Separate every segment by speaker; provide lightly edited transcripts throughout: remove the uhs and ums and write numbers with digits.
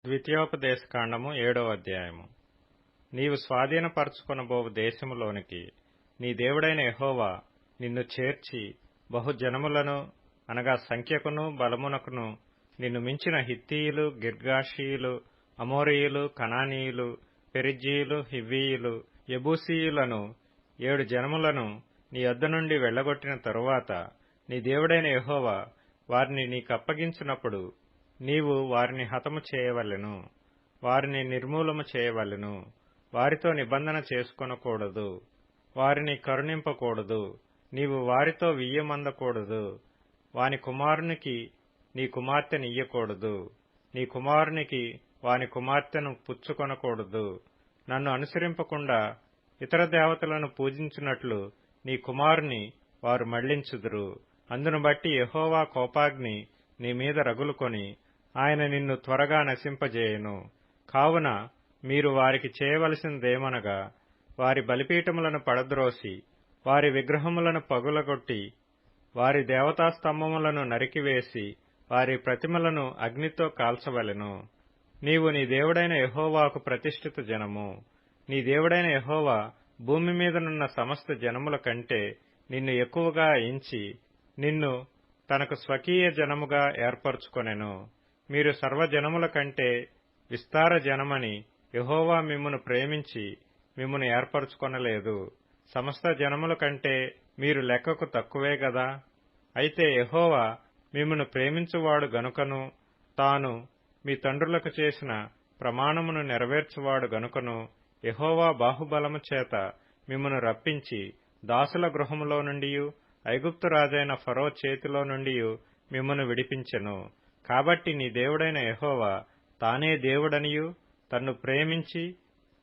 Speaker 1: ద్వితీయోపదేశకాండము 7వ అధ్యాయము. నీవు స్వాధీనపరచుకొనబోవు దేశములోనికి నీ దేవుడైన యెహోవా నిన్ను చేర్చి బహుజనములను అనగా సంఖ్యకును బలమునకును నిన్ను మించిన హిత్తీయులు, గిర్గాషీయులు, అమోరీయులు, కనానీయులు, పెరిజ్జీయులు, హివ్వీయులు, యెబూసీయులను 7 జనములను నీ యొద్ద నుండి వెళ్లగొట్టిన తరువాత నీ దేవుడైన యెహోవా వారిని నీకప్పగించినప్పుడు నీవు వారిని హతము చేయవలెను, వారిని నిర్మూలము చేయవలెను. వారితో నిబంధన చేసుకొనకూడదు, వారిని కరుణింపకూడదు. నీవు వారితో వియ్యమందకూడదు. వాని కుమారునికి నీ కుమార్తెనియ్యకూడదు, నీ కుమారునికి వాని కుమార్తెను పుచ్చుకొనకూడదు. నన్ను అనుసరింపకుండా ఇతర దేవతలను పూజించినట్లు నీ కుమారుని వారు మళ్లించుదురు. అందును బట్టి యెహోవా కోపాగ్ని నీ మీద రగులుకొని ఆయన నిన్ను త్వరగా నశింపజేయును. కావున మీరు వారికి చేయవలసినదేమనగా, వారి బలిపీఠములను పడద్రోసి వారి విగ్రహములను పగులగొట్టి వారి దేవతాస్తంభములను నరికివేసి వారి ప్రతిమలను అగ్నితో కాల్చవలెను. నీవు నీ దేవుడైన యెహోవాకు ప్రతిష్ఠిత జనము. నీ దేవుడైన యెహోవా భూమి మీదనున్న సమస్త జనముల కంటే నిన్ను ఎక్కువగా ఎంచి నిన్ను తనకు స్వకీయ జనముగా ఏర్పరచుకొనెను. మీరు సర్వజనముల కంటే విస్తార జనమని యెహోవా మిమ్మును ప్రేమించి మిమ్మును ఏర్పరచుకొనలేదు. సమస్త జనముల కంటే మీరు లెక్కకు తక్కువే గదా. అయితే యెహోవా మిమ్మును ప్రేమించువాడు గనుకను, తాను మీ తండ్రులకు చేసిన ప్రమాణమును నెరవేర్చువాడు గనుకను యెహోవా బాహుబలము చేత మిమ్మును రప్పించి దాసుల గృహములో నుండియు ఐగుప్తు రాజైన ఫరో చేతిలో నుండియు మిమ్మును విడిపించెను. కాబట్టి నీ దేవుడైన యెహోవా తానే దేవుడనియు, తన్ను ప్రేమించి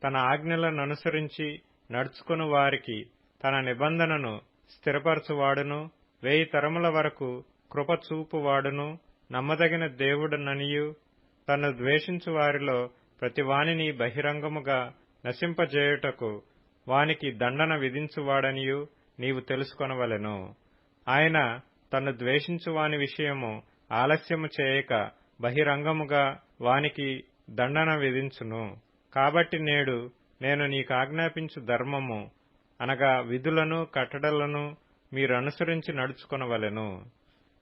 Speaker 1: తన ఆజ్ఞలననుసరించి నడుచుకుని వారికి తన నిబంధనను స్థిరపరచువాడును, 1000 తరముల వరకు కృప చూపువాడును, నమ్మదగిన దేవుడననియు, తన్ను ద్వేషించు వారిలో ప్రతివానిని బహిరంగముగా నశింపజేయుటకు వానికి దండన విధించువాడనియు నీవు తెలుసుకొనవలెను. ఆయన తన్ను ద్వేషించు వాని విషయము ఆలస్యము చేయక బహిరంగముగా వానికి దండన విధించును. కాబట్టి నేడు నేను నీకాజ్ఞాపించు ధర్మము అనగా విధులను కట్టడలను మీరనుసరించి నడుచుకొనవలెను.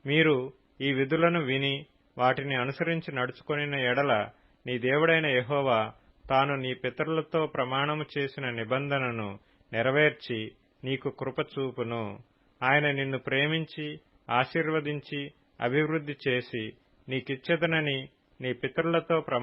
Speaker 1: మీరు ఈ విధులను విని వాటిని అనుసరించి నడుచుకొనిన ఎడల నీ దేవుడైన యెహోవా తాను నీ పితరులతో ప్రమాణము చేసిన నిబంధనను నెరవేర్చి నీకు కృప చూపును. ఆయన నిన్ను ప్రేమించి ఆశీర్వదించి అభివృద్ధి చేసి నీకిచ్చెదనని నీ పితరులతో